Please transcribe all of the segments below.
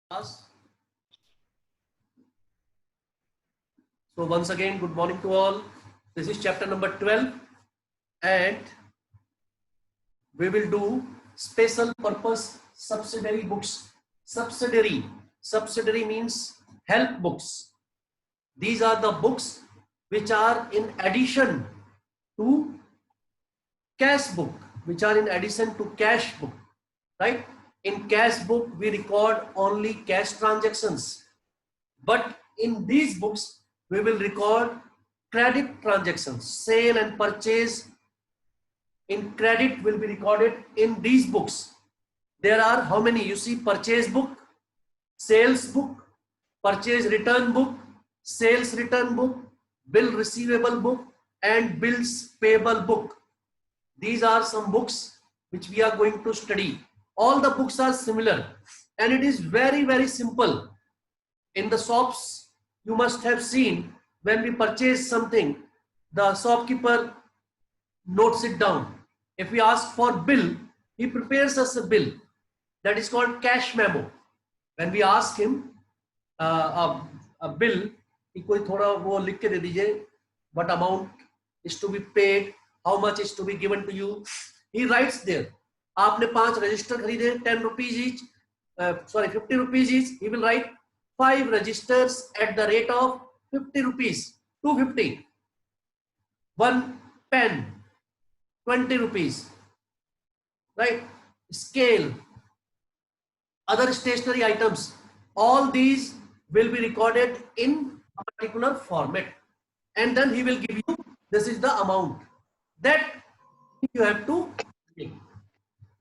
Class. So once again, good morning to all. This is chapter number 12 and we will do special purpose subsidiary books. Subsidiary means help books. These are the books which are in addition to cash book, which are in addition to cash book, right? In cash book, we record only cash transactions. But in these books, we will record credit transactions, sale and purchase in credit will be recorded in these books. There are how many? You see, purchase book, sales book, purchase return book, sales return book, bill receivable book, and bills payable book. These are some books which we are going to study. All the books are similar and it is very simple. In the shops, you must have seen when we purchase something, the shopkeeper notes it down. If we ask for bill, he prepares us a bill. That is called cash memo. When we ask him a bill, कोई थोड़ा वो लिख के दे दीजिए, what amount is to be paid, how much is to be given to you. He writes there. आपने 5 register खरीदे, 10 rupees each, 50 rupees each. He will write 5 registers at the rate of 50 rupees, 250. 1 pen, 20 rupees, right? Scale, other stationery items, all these will be recorded in a particular format. And then he will give you, this is the amount that you have to make.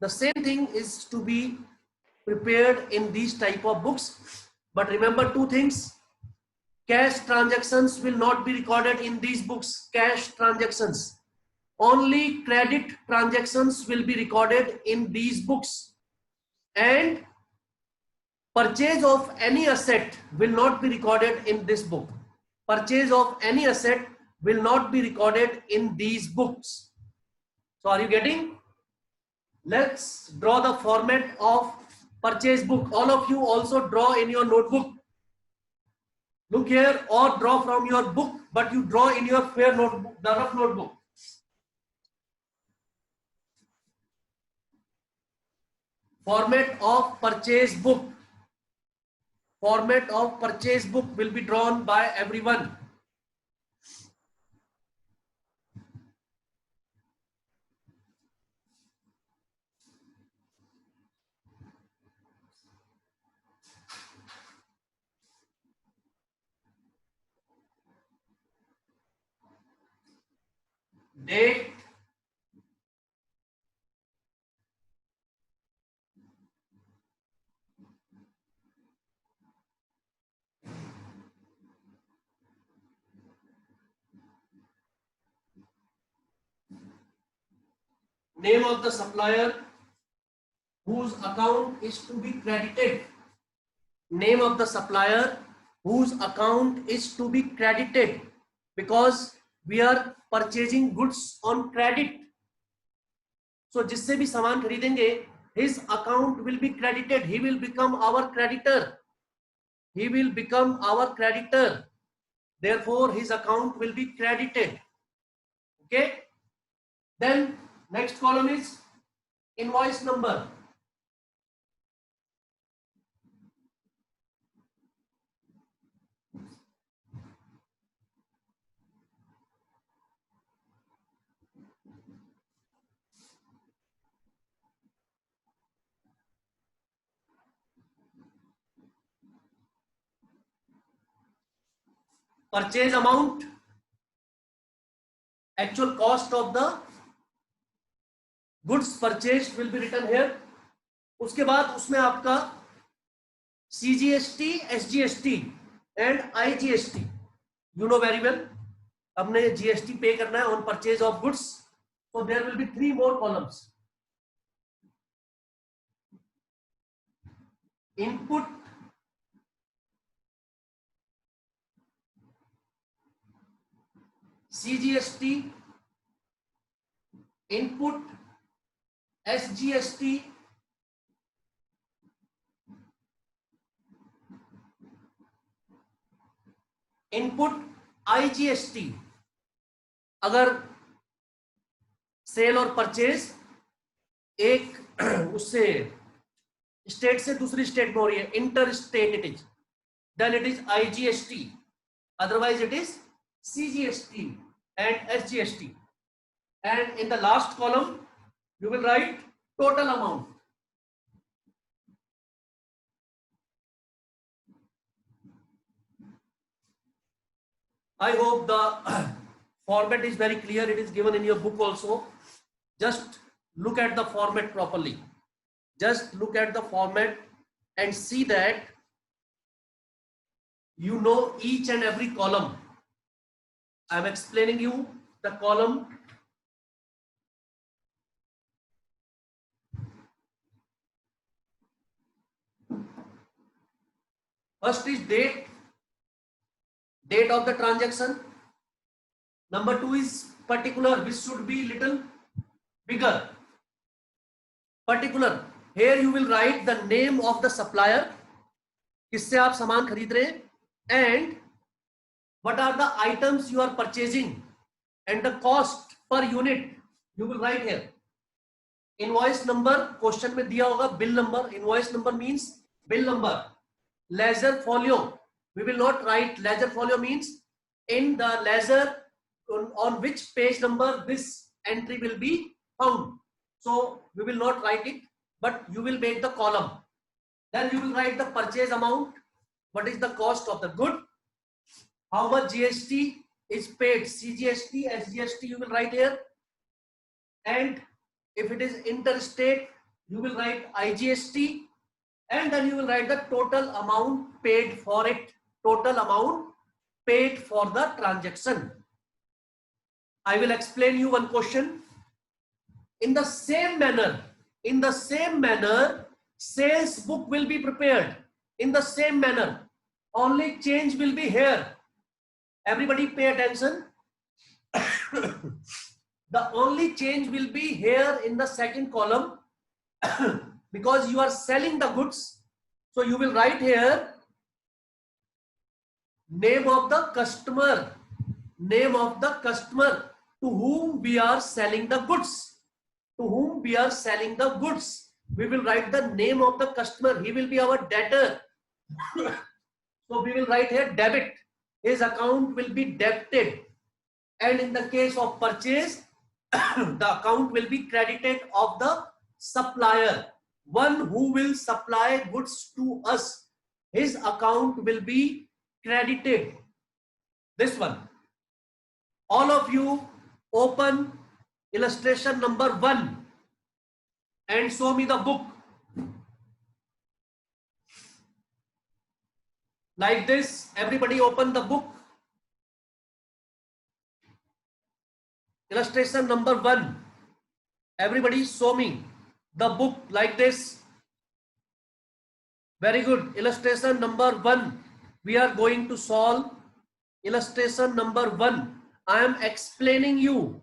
The same thing is to be prepared in these type of books. But remember two things. Cash transactions will not be recorded in these books. Cash transactions. Only credit transactions will be recorded in these books. And purchase of any asset will not be recorded in this book. Purchase of any asset will not be recorded in these books. So are you getting? Let's draw the format of purchase book. All of you also draw in your notebook. Look here, or draw from your book, but you draw in your fair notebook, the rough notebook. Format of purchase book. Format of purchase book will be drawn by everyone. Date, name of the supplier whose account is to be credited. Name of the supplier whose account is to be credited, because we are purchasing goods on credit. So जिससे भी सामान खरीदेंगे, his account will be credited. He will become our creditor. He will become our creditor. Therefore, his account will be credited. Okay. Then next column is invoice number. Purchase amount, actual cost of the goods purchased will be written here. उसके बाद उसमें आपका CGST, SGST and IGST, you know very well. हमने GST पे करना है on purchase of goods, so there will be 3 more columns. Input, CGST, input, SGST, input IGST, अगर cell और परचेज एक उससे स्टेट से दूसरी स्टेट में हो रही है, interstate it is, then it is IGST, otherwise it is CGST and SGST, and in the last column you will write total amount. I hope the format is very clear. It is given in your book also. Just look at the format properly. Just look at the format and see that you know each and every column. I am explaining you the column. First is date of the transaction. Number 2 is particular, which should be little bigger. Particular, here you will write the name of the supplier, किससे आप सामान खरीद रहे हैं, and what are the items you are purchasing and the cost per unit you will write here. Invoice number question में दिया होगा, bill number, invoice number means bill number. Ledger folio, we will not write ledger folio, means in the ledger on which page number this entry will be found. So we will not write it, but you will make the column. Then you will write the purchase amount, what is the cost of the good, how much GST is paid, CGST, SGST you will write here, and if it is interstate you will write IGST, and then you will write the total amount paid for it, total amount paid for the transaction. I will explain you one question. In the same manner, sales book will be prepared in the same manner. Only change will be here. Everybody pay attention. The only change will be here in the second column because you are selling the goods. So you will write here name of the customer to whom we are selling the goods. To whom we are selling the goods, we will write the name of the customer. He will be our debtor. So we will write here debit. His account will be debited. And in the case of purchase, the account will be credited of the supplier. One who will supply goods to us, his account will be credited. This one. All of you open illustration number 1 and show me the book. Like this, everybody open the book. Illustration number 1. Everybody show me the book like this. Very good. Illustration number 1. We are going to solve illustration number 1. I am explaining you.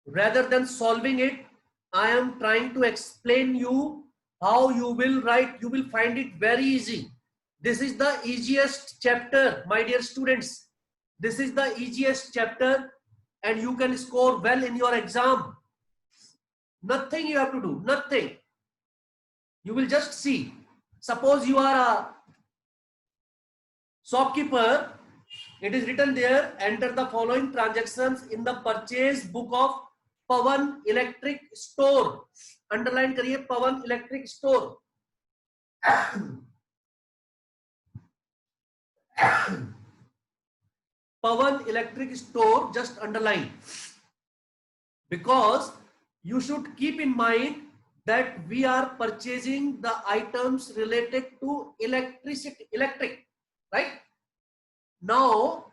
Rather than solving it, I am trying to explain you how you will write. You will find it very easy. This is the easiest chapter, my dear students. This is the easiest chapter and you can score well in your exam. Nothing you have to do, nothing. You will just see. Suppose you are a shopkeeper. It is written there, enter the following transactions in the purchase book of Pawan Electric Store. Underline करिए Pawan Electric Store. Pawan Electric Store, just underline. Because you should keep in mind that we are purchasing the items related to electric, right? Now,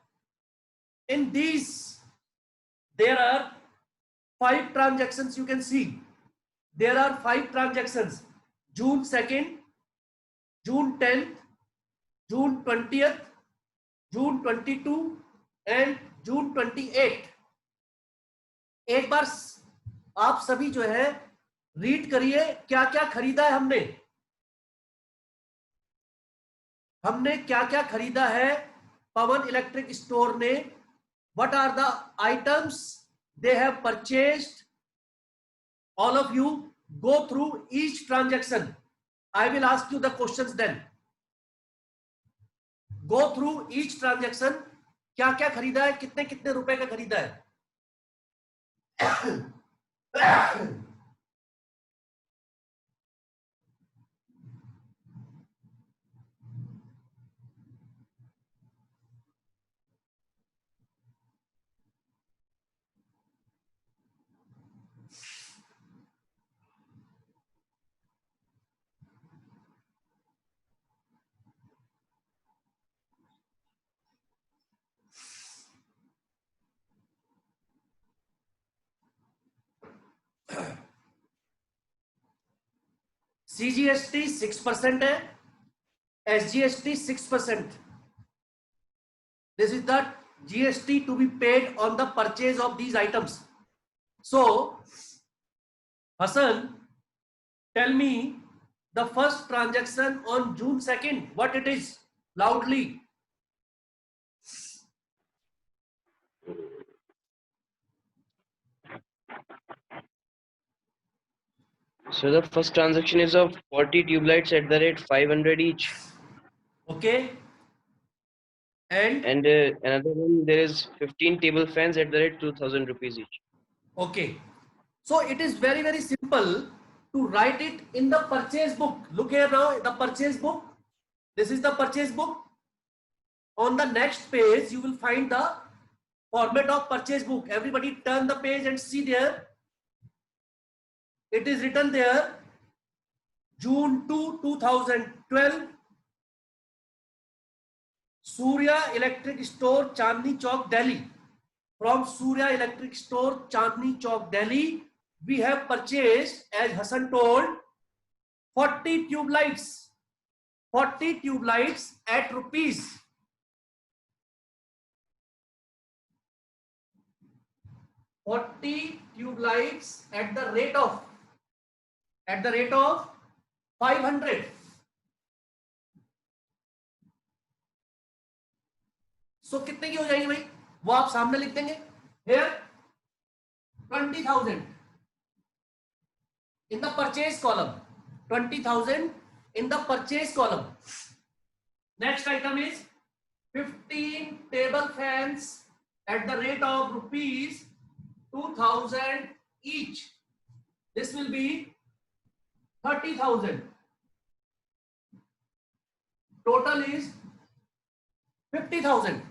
in these, there are 5 transactions you can see. There are 5 transactions. June 2nd, June 10th, June 20th, June 22 and June 28. एक बार आप सभी जो है read करिए क्या क्या खरीदा है हमने क्या क्या खरीदा है पवन इलेक्ट्रिक स्टोर ने, what are the items they have purchased? All of you go through each transaction. I will ask you the questions then. Go through each transaction. क्या क्या खरीदा है, कितने कितने रुपए का खरीदा है. CGST 6% है, SGST 6%. This is the GST to be paid on the purchase of these items. So, Hassan, tell me the first transaction on June 2nd, what it is, loudly. So the first transaction is of 40 tube lights at the rate 500 each. Okay. And another one, there is 15 table fans at the rate 2000 rupees each. Okay. So it is very, very simple to write it in the purchase book. Look here now, the purchase book. This is the purchase book. On the next page, you will find the format of purchase book. Everybody turn the page and see there. It is written there, June 2, 2012. Surya Electric Store, Chandni Chowk, Delhi. From Surya Electric Store, Chandni Chowk, Delhi, we have purchased, as Hassan told, 40 tube lights. 40 tube lights at rupees 40 tube lights at the rate of 500. So कितने की हो जाएगी भाई, वो आप सामने लिख देंगे. Here 20,000 in the purchase column. 20,000 in the purchase column. Next item is 15 table fans at the rate of rupees 2,000 each. This will be 30,000. Total is 50,000.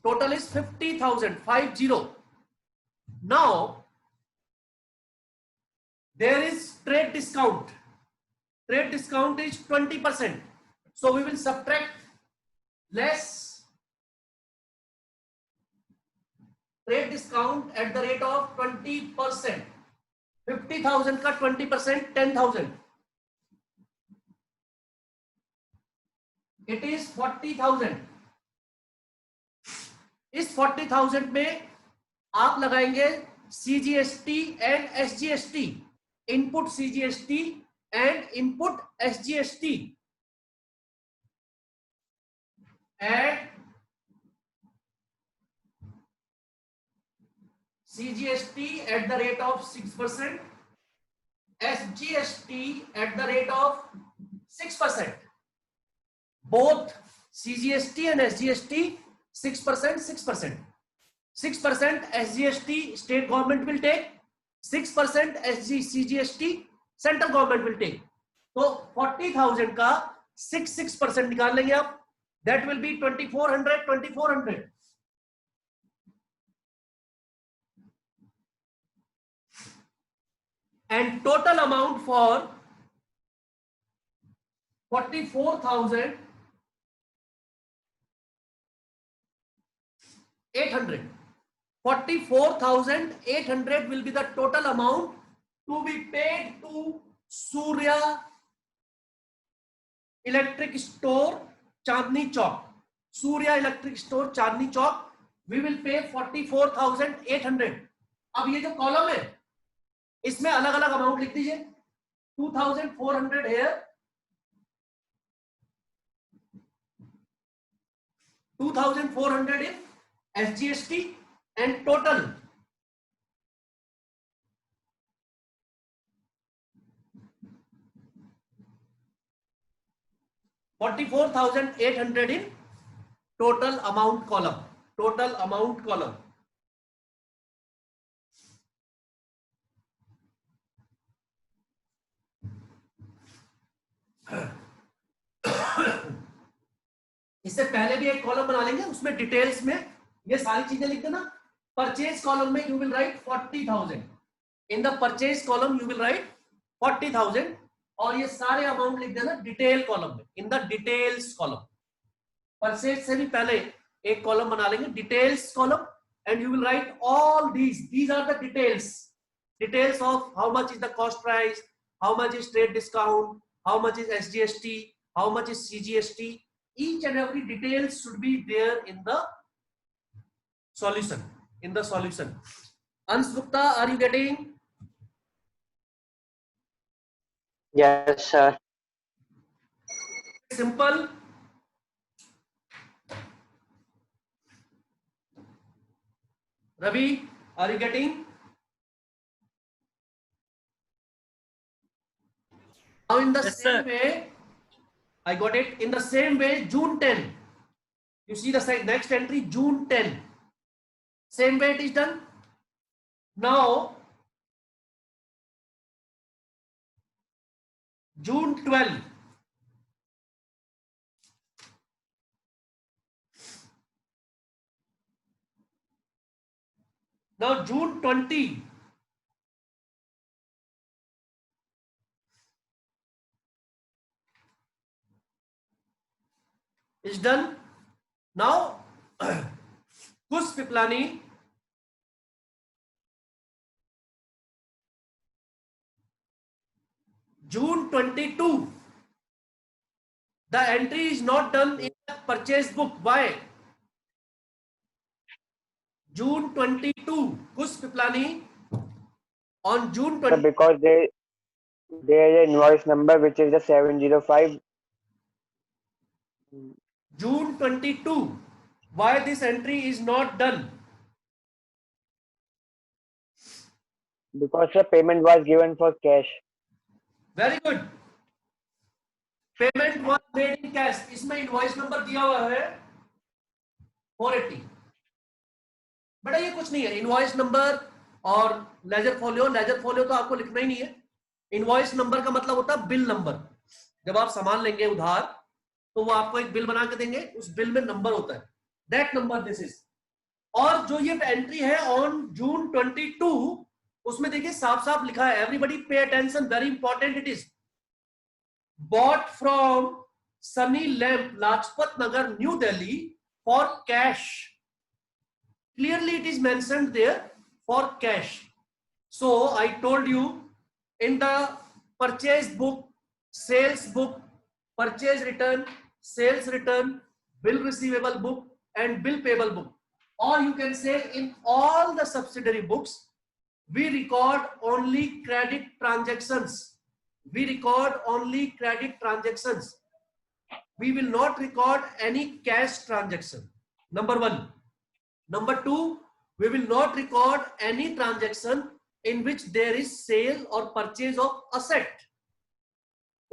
Total is 50,000. 50. Now there is trade discount. Trade discount is 20%. So we will subtract less trade discount at the rate of 20%. 50,000 का 20% 10,000. It is 40,000. इस 40,000 में आप लगाएंगे CGST and SGST. Input CGST and input SGST. Add CGST at the rate of 6%, SGST at the rate of 6%. Both CGST and SGST 6%, 6%. 6% SGST state government will take, 6% CGST central government will take. So 40,000 का 6% निकाल लेंगे आप. That will be 2,400, 2,400. And total amount for 44,800. 44,800 will be the total amount to be paid to Surya Electric Store, Chandni Chowk. Surya Electric Store, Chandni Chowk. We will pay 44,800. अब ये जो column है इसमें अलग अलग अमाउंट लिख दीजिए. 2,400 here, 2,400 in SGST and total 44,800 in total amount column. Total amount column. इससे पहले भी एक कॉलम बना लेंगे, उसमें डिटेल्स में ये सारी चीजें लिख देना. परचेज कॉलम में you will right 40,000. In the purchase column you will right 40,000 और ये सारे अमाउंट लिख देना डिटेल कॉलम में, in the details column. Purchase से भी पहले एक कॉलम बना लेंगे details column and you will write all these are the details of how much is the cost price, how much is trade discount, how much is SGST, how much is CGST. Each and every details should be there in the solution. Ansukta, are you getting? Yes, sir. Simple. Ravi, are you getting? Now in the same way, I got it. In the same way, June 10. You see the next entry, June 10. Same way it is done. Now, June 12. Now June 20. Is done. Now Kus Piplani, June 22. The entry is not done in the purchase book. Why? June 22. Kus Piplani on June 20. Because there is an invoice number which is the 705. June 22. Why this entry is not done? Because the payment was given for cash. Very good. Payment was made in cash. इसमें invoice number दिया हुआ है 480. बेटा ये कुछ नहीं है. Invoice number और ledger folio तो आपको लिखना ही नहीं है. Invoice number का मतलब होता है bill number. जब आप सामान लेंगे उधार तो वो आपको एक बिल बना के देंगे, उस बिल में नंबर होता है. That number this is. और जो ये एंट्री है on June 22, उसमें देखिए साफ साफ लिखा है, everybody pay attention, very important it is. Bought from Sunny Lamp, Lajpat Nagar, New Delhi for cash. Clearly it is mentioned there for cash. So I told you in the purchase book, sales book, purchase return, sales return, bill receivable book and bill payable book, or you can say in all the subsidiary books, we record only credit transactions. We record only credit transactions. We will not record any cash transaction. Number one. Number two, we will not record any transaction in which there is sale or purchase of asset.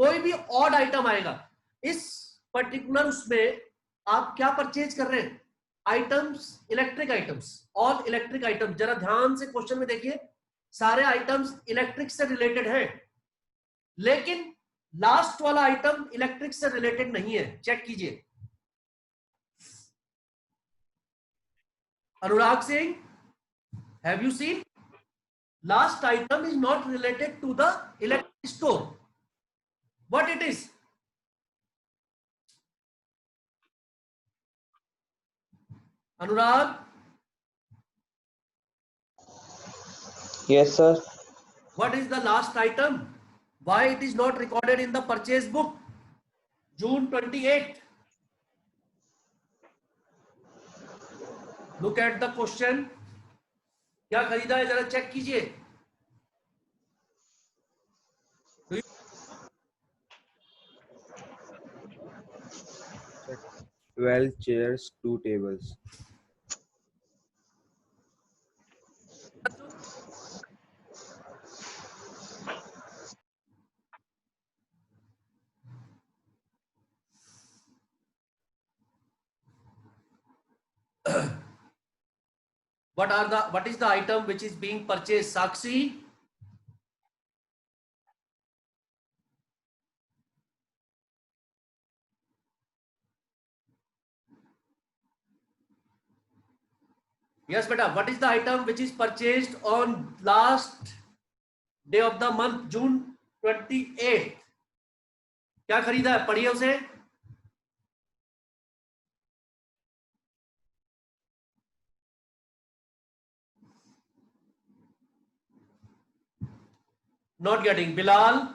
कोई भी odd item आएगा, इस particular उसमें आप क्या purchase कर रहे हैं? Items, electric items, all electric items. जरा ध्यान से क्वेश्चन में देखिए, सारे आइटम्स इलेक्ट्रिक से रिलेटेड है, लेकिन लास्ट वाला आइटम इलेक्ट्रिक से रिलेटेड नहीं है. चेक कीजिए. Anurag Singh, have you seen? Last item is not related to the electric store. What it is? Anurag? Yes, sir. What is the last item? Why it is not recorded in the purchase book? June 28. Look at the question. क्या खरीदा है जरा check कीजिए. 12 chairs, 2 tables. What is the item which is being purchased? Sakshi? Yes, beta. What is the item which is purchased on last day of the month, June 28? क्या खरीदा है? पढ़िए उसे. Not getting. Bilal?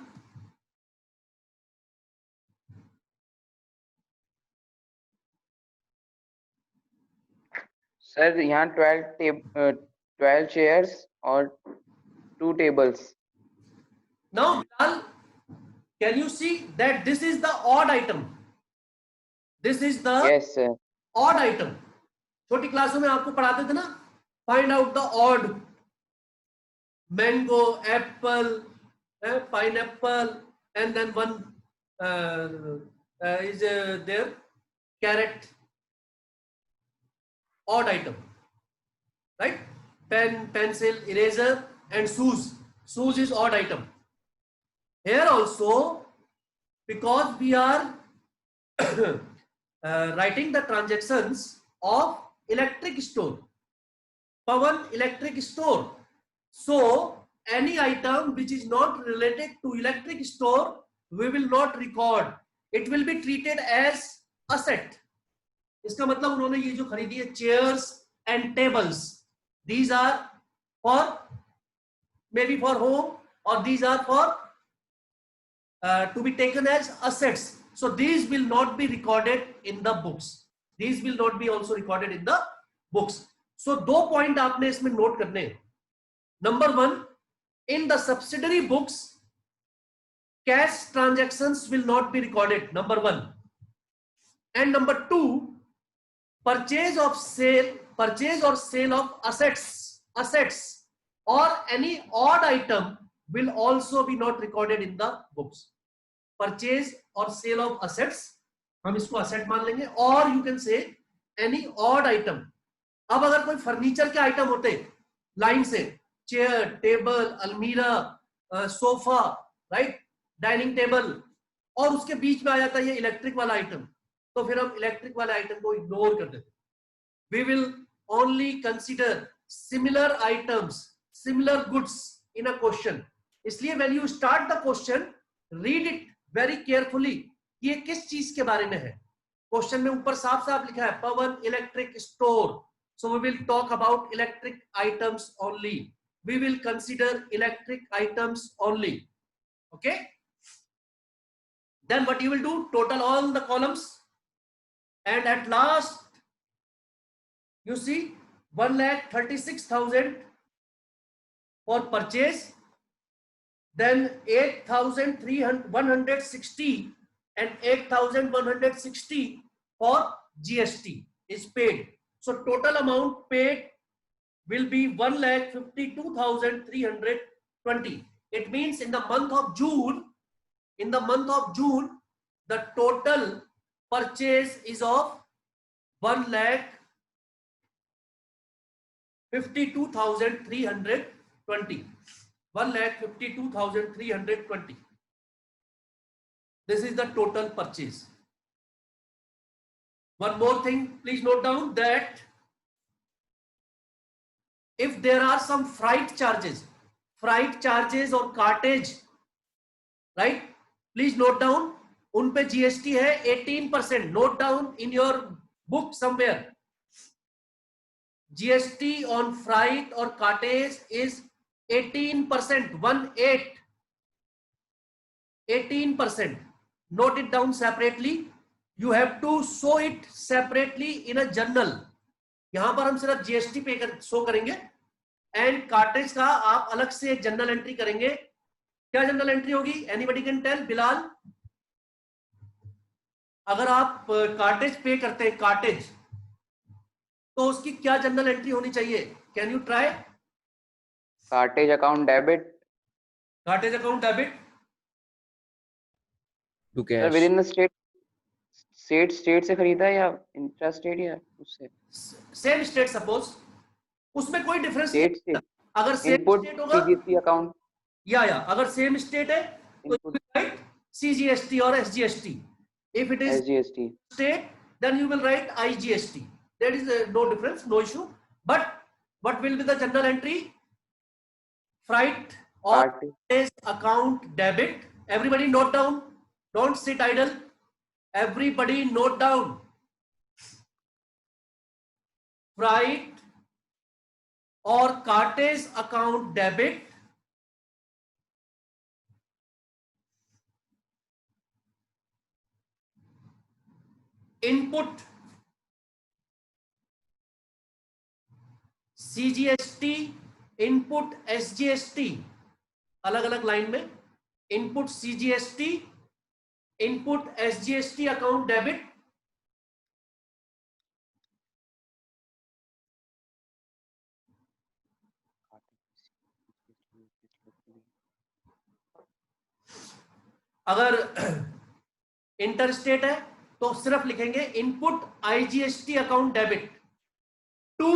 सर यहाँ 12 chairs और 2 tables. Now, Bilal, can you see that this is the odd item? This is the Yes sir. odd item. छोटी क्लासों में आपको पढ़ाते थे ना, find out the odd. Mango, apple, pineapple, and then one is there, carrot. Odd item, right? Pen, pencil, eraser, and shoes. Shoes is odd item. Here also, because we are writing the transactions of electric store, Pawan electric store. So any item which is not related to electric store, we will not record. It will be treated as asset. इसका मतलब उन्होंने ये जो खरीदी है chairs and tables, these are for maybe for home, or these are for to be taken as assets. So these will not be recorded in the books. These will not be also recorded in the books. So दो point आपने इसमें note करने हैं. Number one, in the subsidiary books, cash transactions will not be recorded. Number one. And number two, purchase or sale of assets or any odd item will also be not recorded in the books. Purchase or sale of assets, हम इसको asset मान लेंगे, or you can say any odd item. अब अगर कोई furniture के item होते line से, चेयर, टेबल, अलमीरा, सोफा, राइट, डाइनिंग टेबल, और उसके बीच में आ जाता है ये इलेक्ट्रिक वाला आइटम, तो फिर हम इलेक्ट्रिक वाले आइटम को इग्नोर कर देते. We will only consider similar items, similar goods in a question. इसलिए when you start the question, read it very carefully कि ये किस चीज के बारे में है. क्वेश्चन में ऊपर साफ साफ लिखा है Pawan electric store. So we will talk about electric items only. We will consider electric items only. Okay. Then what you will do? Total all the columns, and at last you see 1,36,000 for purchase, then 8,160 and 8,160 for GST is paid. So total amount paid will be 1,52,320. It means in the month of June, the total purchase is of 1,52,320. 1,52,320. This is the total purchase. One more thing, please note down that if there are some freight charges or cartage, right? Please note down, उन पे GST है 18%. Note down in your book somewhere. GST on freight or cartage is 18%. 18%. Note it down separately. You have to show it separately in a journal. यहां पर हम सिर्फ GST पे show करेंगे, and cartridge का आप अलग से एक जर्नल एंट्री करेंगे. क्या जर्नल एंट्री होगी? Anybody can tell? बिलाल, अगर आप कार्टेज पे करते हैं, कार्टेज, तो उसकी क्या जनरल एंट्री होनी चाहिए? Can you try? Cartage account debit cartage account debit, to sir cash. Within the state से खरीदा है या इंट्रा स्टेट या उससे सेम स्टेट सपोज, उसमें कोई डिफरेंस नहीं स्टेट से है। अगर सेम इनपुट स्टेट होगा, सीजीएसटी अकाउंट या अगर सेम स्टेट है तो you input will write CGST or SGST. If it is SGST state, then you will write IGST. There is no difference, no issue. But what will be the general entry? Freight or cartage is account debit. Everybody note down. Don't sit idle. Everybody note down. Freight or cartage account debit. Input CGST, input SGST, अलग अलग line में input CGST, input SGST account debit, अगर interstate है तो सिर्फ लिखेंगे input IGST account debit to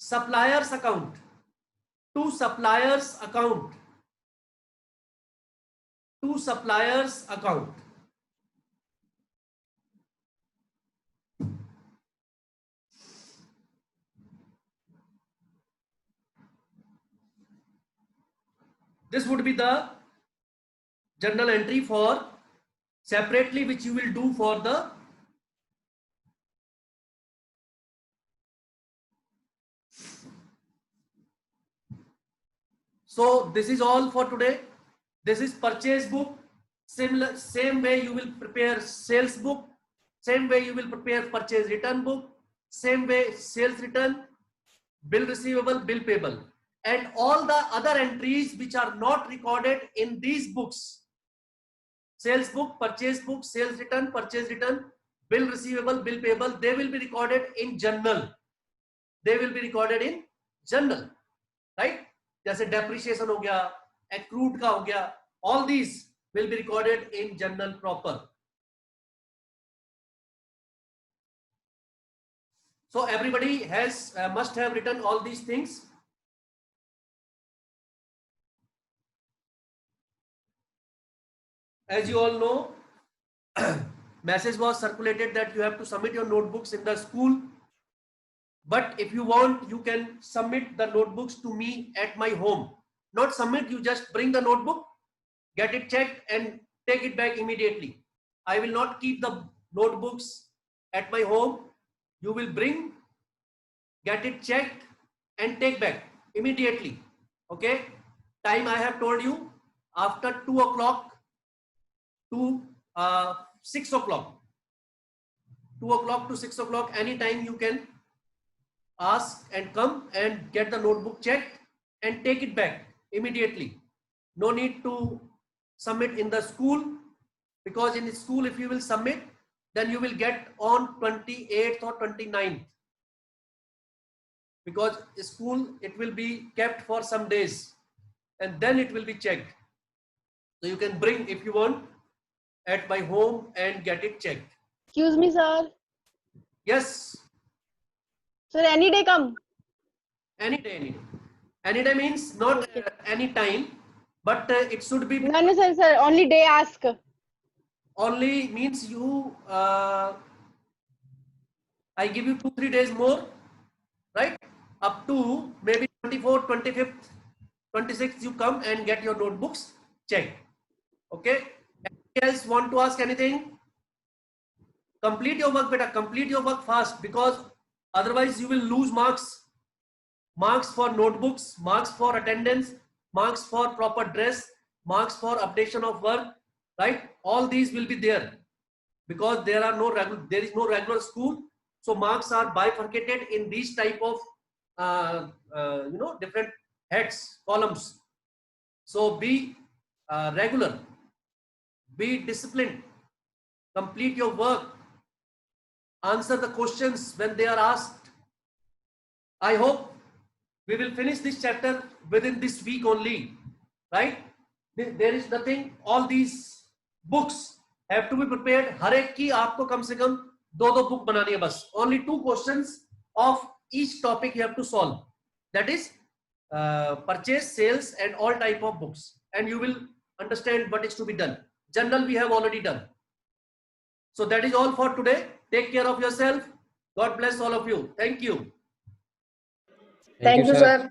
suppliers account, to suppliers account, to suppliers account. This would be the journal entry for separately, which you will do for the so this is all for today. This is purchase book. Similar, same way you will prepare sales book, same way you will prepare purchase return book, same way sales return, bill receivable, bill payable, and all the other entries which are not recorded in these books, sales book, purchase book, sales return, purchase return, bill receivable, bill payable, they will be recorded in journal. They will be recorded in journal, right? जैसे depreciation हो गया, accrued का हो गया, all these will be recorded in journal proper. So everybody has must have written all these things. As you all know, message was circulated that you have to submit your notebooks in the school. But if you want, you can submit the notebooks to me at my home. Not submit, you just bring the notebook, get it checked and take it back immediately. I will not keep the notebooks at my home. You will bring, get it checked and take back immediately. Okay? Time I have told you, after 2 o'clock to 6 o'clock. 2 o'clock to 6 o'clock, anytime you can ask and come and get the notebook checked and take it back immediately. No need to submit in the school, because in the school if you will submit, then you will get on 28th or 29th, because school it will be kept for some days and then it will be checked. So you can bring if you want at my home and get it checked. Excuse me, sir. Yes, Sir, any day come. any day, any day. Any day means not any time, but it should be No, sir. Only day ask. only means you I give you 2-3 days more, right? Up to maybe 24th, 25th, 26th you come and get your notebooks checked. Okay? Anybody else want to ask anything? Complete your work, beta. Complete your work fast, because otherwise you will lose marks. Marks for notebooks, marks for attendance, marks for proper dress, marks for updation of work, right? All these will be there, because there is no regular school. So marks are bifurcated in these type of different heads, columns. So be regular. Be disciplined. Complete your work. Answer the questions when they are asked. I hope we will finish this chapter within this week only, right? There is nothing. All these books have to be prepared. हर एक की आपको कम से कम दो book बनानी है बस. Only 2 questions of each topic you have to solve. That is purchase, sales, and all type of books. And you will understand what is to be done. General we have already done. So that is all for today. Take care of yourself. God bless all of you. Thank you. Thank you, sir.